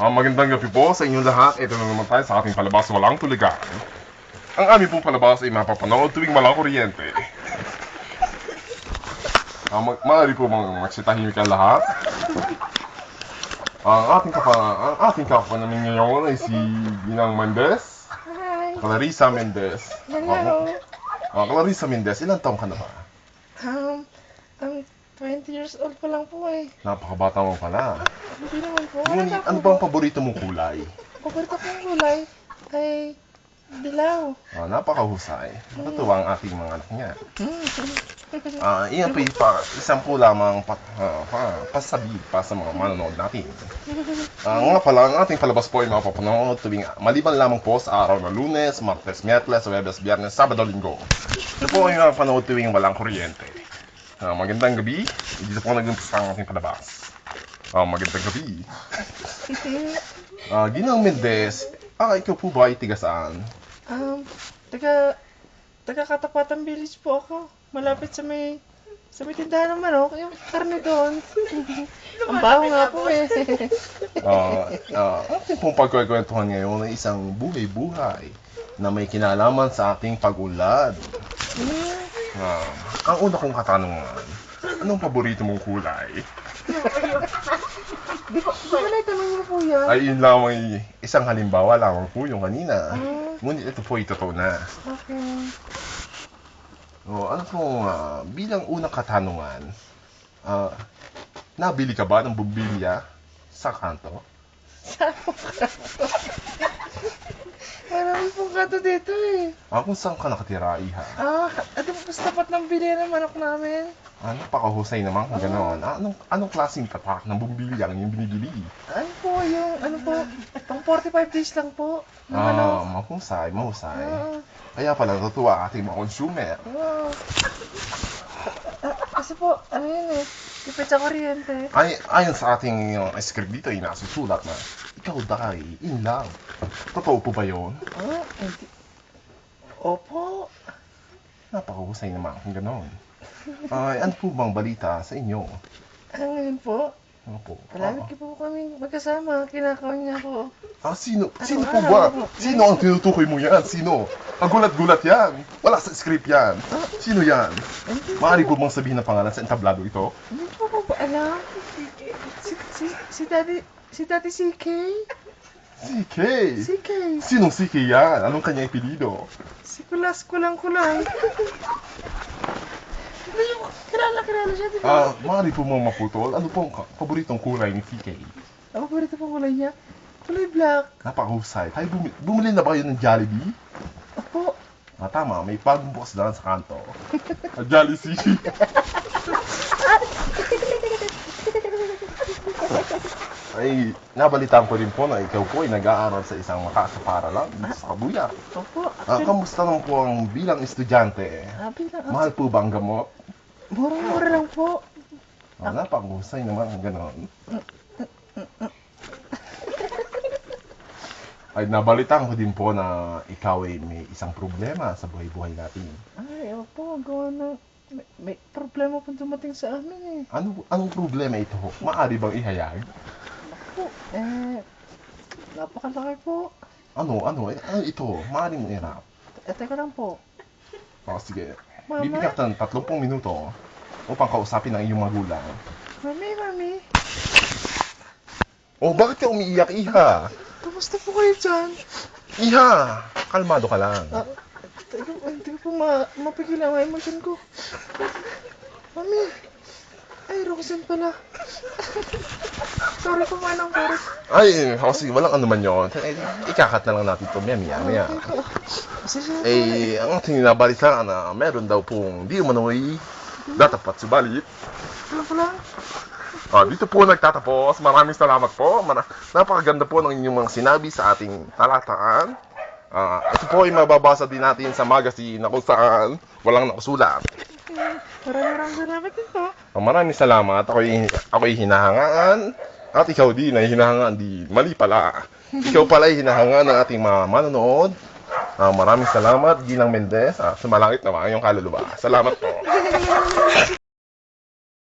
Magandang gabi po sa inyong lahat. Ito na naman tayo sa ating palabas Walang Tuligan. Ang aming pong palabas ay mapapanood tuwing walang kuryente. Maaari po magsitahimik ang lahat. Ang ating kapanamin ngayon ay si Ginang Mendez. Hi. Clarissa Mendez. Hello. Clarissa Mendez, ilang taong ka na ba? I'm 20 years old pa lang po eh. Napakabata mo pala. Hindi naman po. Ngunit, ano ba ang paborito mong kulay? Paborito kong kulay ay dilaw. Napakahusay. Natutuwa ang ating mga anak niya. Iyan pa isang po lamang pasabi pa sa mga manonood natin. Nga pala, ang ating palabas po ay mapapanood tuwing maliban lamang po sa araw na Lunes, Martes, Miyerkules, Huwebes, Biyernes, Sabado, Linggo. Ito po ay mapapanood tuwing walang kuryente. Magandang gabi. Dito po nag-umpisa ang ating palabas. Magandang gabi. Ginang Mendez, ikaw po ba ay tiga saan? Taga Katapatan Village po ako. Malapit sa may tindahan ng manok, yung karne doon. Ang baho nga po eh. Ating pong pagkakwentuhan ngayon ay isang buhay-buhay na may kinalaman sa ating pag-ulad. Ang una kong katanungan, anong paborito mong kulay? Di ba naitanong niyo po yan? Ay, yun lamang isang halimbawa lamang po yung kanina. Ngunit ito po totoo na. Okay. Ano pong, bilang unang katanungan, nabili ka ba ng bumbilya sa kanto? Marami pong gato dito eh. Kung saan ka nakatira, iha? Ito po sa tapat ng bilihan ng manok namin. Napakahusay naman kung gano'n. Anong klaseng tatak ng bumbilya yung binibili? Ano po, pang 45 days lang po. Mahusay. Kaya pala natutuwa ating mga consumer. Kasi po, ano yun eh, tipid sa kuryente. Ayon sa ating script dito, ay nasusulat na ikaw dahil in love. Totoo po ba yun? Hindi. Opo. Napakahusay naman kung gano'n. Ano po bang balita sa inyo? Ngayon po, Ano po? palagi po kami magkasama, kinakawin niya ako. Sino po ba? Sino ang tinutukoy mo yan? Sino? Ang gulat-gulat yan. Wala sa script yan. Sino yan? Maaari po bang sabihin ng pangalan sa entablado ito? Hindi po ba alam? Si Daddy CK? CK? CK. Sinong CK yan? Anong kanyang ipilido? Si Kulas Kulang-Kulang. Hindi yung kilala siya, di ba? Maaari po mga maputol. Ano pong paboritong kulay ni CK? Ang paborito pong kulay niya, kulay black. Napakahusay. Tayo bumili na ba kayo ng Jollibee? Opo. Tama, may bagong box na sa kanto. Jolly CK. Ay, nabalitaan ko rin po na ikaw po ay nag-aaral sa isang mataas na paaralan dito sa Kabuya. Opo. Kamusta naman po ang bilang estudyante? Mahal po ba ang gamot? Murang-mura lang po. Napakahusay naman ang gano'n. Ay, nabalitaan ko din po na ikaw ay may isang problema sa buhay-buhay natin. Ay, opo. Gawa na. May problema po dumating sa amin eh. Anong problema ito? Maaari bang ihayag? Opo. Napakalaki po. Ano ito? Maaari mong irap. Teka lang po. Sige. Mama? Bibigyan ka ng 30 minuto upang kausapin ang iyong magulang. Mami. Bakit ka umiiyak, iha? Kamusta po kayo dyan? Iha! Kalmado ka lang. Teka, hindi ko mapigilan ang emotion ko. Mami. Ay, Roxanne pala. Sorry po, manang, sorry. Ay, sige, walang ano man yun. Ikakat na lang natin ito, maya. Ang ating nabalita na meron daw pong di umano'y datapat subalit. Ano po lang? Dito po nagtatapos. Maraming salamat po. Napakaganda po ng inyong mga sinabi sa ating talataan. Ito po ay mababasa din natin sa magazine na kung saan walang nakasulat. Maraming salamat din po. Maraming salamat. Ako'y hinahangaan. At ikaw din ay hinahangaan din. Mali pala. Ikaw pala ay hinahangaan ng ating mga manonood. Maraming salamat, Ginang Mendez. Sumalangit naman ang iyong kaluluwa. Salamat po.